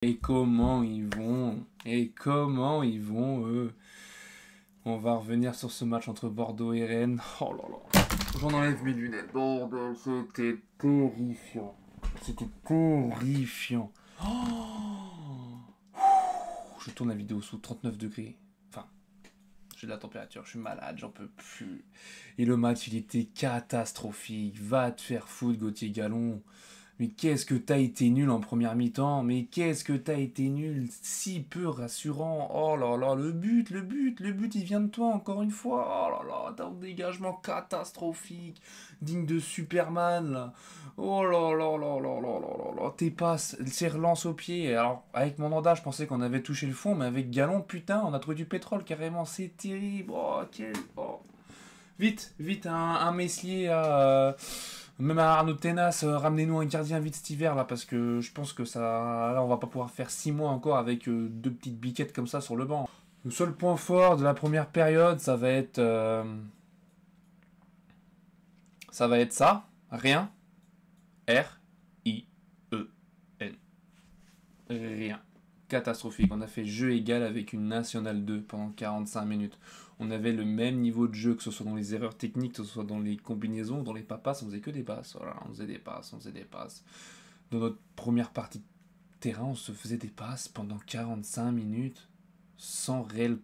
Et comment ils vont? Et comment ils vont, eux? On va revenir sur ce match entre Bordeaux et Rennes. Oh là là. J'en enlève mes lunettes. Bordel, c'était terrifiant. C'était terrifiant. Oh, je tourne la vidéo sous 39 degrés. Enfin, j'ai de la température, je suis malade, j'en peux plus. Et le match, il était catastrophique. Va te faire foutre, Gauthier Gallon. Mais qu'est-ce que t'as été nul en première mi-temps? Mais qu'est-ce que t'as été nul? Si peu rassurant. Oh là là, le but, il vient de toi encore une fois. Oh là là, t'as un dégagement catastrophique, digne de Superman, là. Oh là là là là là là là là, tes passes, ces relances au pied. Alors, avec mon anda, je pensais qu'on avait touché le fond, mais avec Galon, putain, on a trouvé du pétrole carrément. C'est terrible. Oh, quel... Oh. Vite, vite, un Messier à... Même à Arnaud Tenas, ramenez-nous un gardien vite cet hiver là, parce que je pense que ça, là on va pas pouvoir faire 6 mois encore avec deux petites biquettes comme ça sur le banc. Le seul point fort de la première période, ça va être ça, rien, R-I-E-N, rien. Catastrophique. On a fait jeu égal avec une Nationale 2 pendant 45 minutes. On avait le même niveau de jeu, que ce soit dans les erreurs techniques, que ce soit dans les combinaisons, dans les passes, on faisait que des passes. Voilà, on faisait des passes, on faisait des passes. Dans notre première partie de terrain, on se faisait des passes pendant 45 minutes, sans réel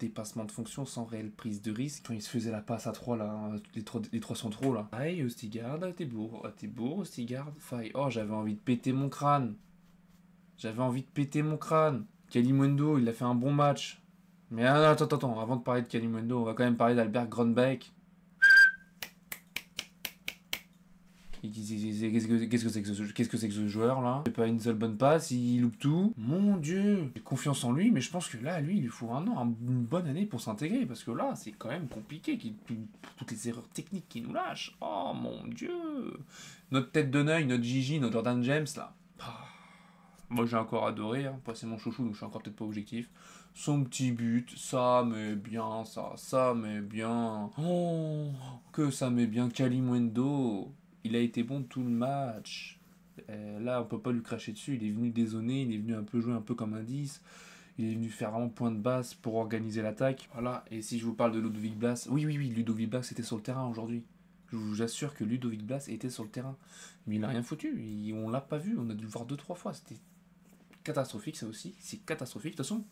dépassement de fonction, sans réelle prise de risque. Quand il se faisait la passe à 3, là, les 3 centraux, là. Aïe, Ostigard, t'es beau, Ostigard, faille. Oh, j'avais envie de péter mon crâne. J'avais envie de péter mon crâne. Kalimundo, il a fait un bon match. Mais attends, avant de parler de Kalimundo, on va quand même parler d'Albert Grönbeck. Qu'est-ce que c'est que ce joueur là? C'est pas une seule bonne passe, il loupe tout. Mon dieu, j'ai confiance en lui, mais je pense que là, lui, il lui faut un an, une bonne année pour s'intégrer, parce que là, c'est quand même compliqué, toutes les erreurs techniques qu'il nous lâche. Oh mon dieu. Notre tête de neuil, notre Gigi, notre Jordan James là. Moi j'ai encore adoré, hein. Après c'est mon chouchou donc je suis encore peut-être pas objectif. Son petit but, ça met bien, ça met bien. Oh, que ça met bien. Kalimundo, il a été bon tout le match. Là on peut pas lui cracher dessus, il est venu dézonner, il est venu un peu jouer un peu comme un 10. Il est venu faire vraiment point de base pour organiser l'attaque. Voilà, et si je vous parle de Ludovic Blas, oui, Ludovic Blas était sur le terrain aujourd'hui. Je vous assure que Ludovic Blas était sur le terrain. Mais il n'a rien foutu, on l'a pas vu, on a dû le voir 2-3 fois, c'était catastrophique ça aussi, c'est catastrophique. De toute façon,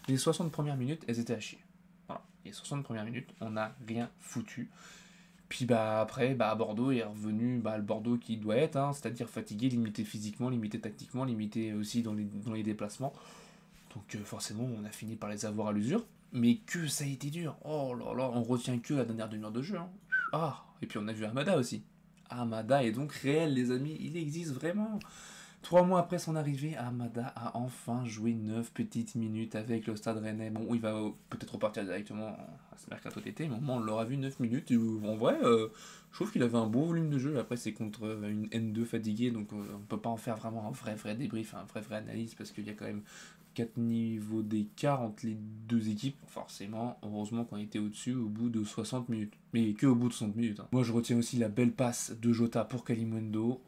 les 60 premières minutes, elles étaient à chier. Voilà, les 60 premières minutes, on n'a rien foutu. Puis bah après, à Bordeaux est revenu le Bordeaux qui doit être, hein, c'est-à-dire fatigué, limité physiquement, limité tactiquement, limité aussi dans les déplacements. Donc forcément, on a fini par les avoir à l'usure. Mais que ça a été dur. Oh là là, on retient que la dernière demi-heure de jeu. Hein. Ah, et puis on a vu Amada aussi. Amada est donc réel, les amis, il existe vraiment. 3 mois après son arrivée, Amada a enfin joué 9 petites minutes avec le Stade Rennais. Bon, il va peut-être repartir directement à ce mercato d'été, mais au moins on l'aura vu 9 minutes. Et, en vrai, je trouve qu'il avait un bon volume de jeu. Après, c'est contre une N2 fatiguée, donc on peut pas en faire vraiment un vrai débrief, un vrai analyse, parce qu'il y a quand même 4 niveaux d'écart entre les deux équipes. Forcément, heureusement qu'on était au-dessus au bout de 60 minutes. Mais que au bout de 60 minutes. Hein. Moi, je retiens aussi la belle passe de Jota pour Kalimundo.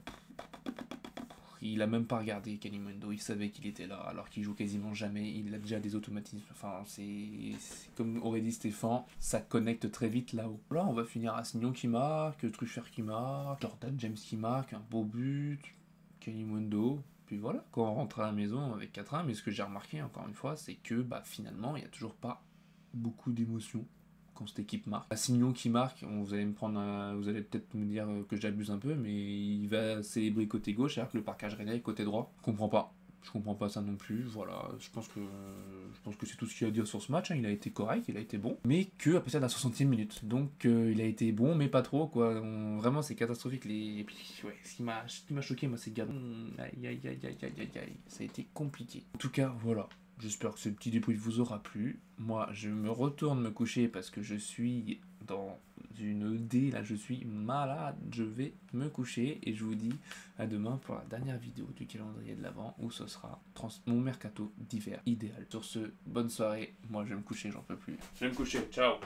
Il a même pas regardé Kalimundo, il savait qu'il était là, alors qu'il joue quasiment jamais, il a déjà des automatismes, enfin c'est comme aurait dit Stéphane, ça connecte très vite là-haut. Là on va finir à Signon qui marque, Truffert qui marque, Jordan James qui marque, un beau but, Kalimundo, puis voilà, quand on rentre à la maison avec 4-1, mais ce que j'ai remarqué encore une fois, c'est que finalement il n'y a toujours pas beaucoup d'émotions quand cette équipe marque. Signon qui marque, vous allez me prendre, vous allez peut-être me dire que j'abuse un peu, mais il va célébrer côté gauche alors que le parquage rennais est côté droit. Je comprends pas ça non plus. Voilà, je pense que c'est tout ce qu'il y a à dire sur ce match. Hein. Il a été correct, il a été bon, mais que à partir de la 60e minute. Donc il a été bon, mais pas trop quoi. Vraiment, c'est catastrophique. Et puis ouais, ce qui m'a choqué, moi, c'est Gallon. Aïe, ça a été compliqué. En tout cas, voilà. J'espère que ce petit débrief vous aura plu. Moi, je me retourne me coucher parce que je suis dans une D, là je suis malade. Je vais me coucher et je vous dis à demain pour la dernière vidéo du calendrier de l'Avent où ce sera mon mercato d'hiver idéal. Sur ce, bonne soirée. Moi, je vais me coucher, j'en peux plus. Je vais me coucher, ciao.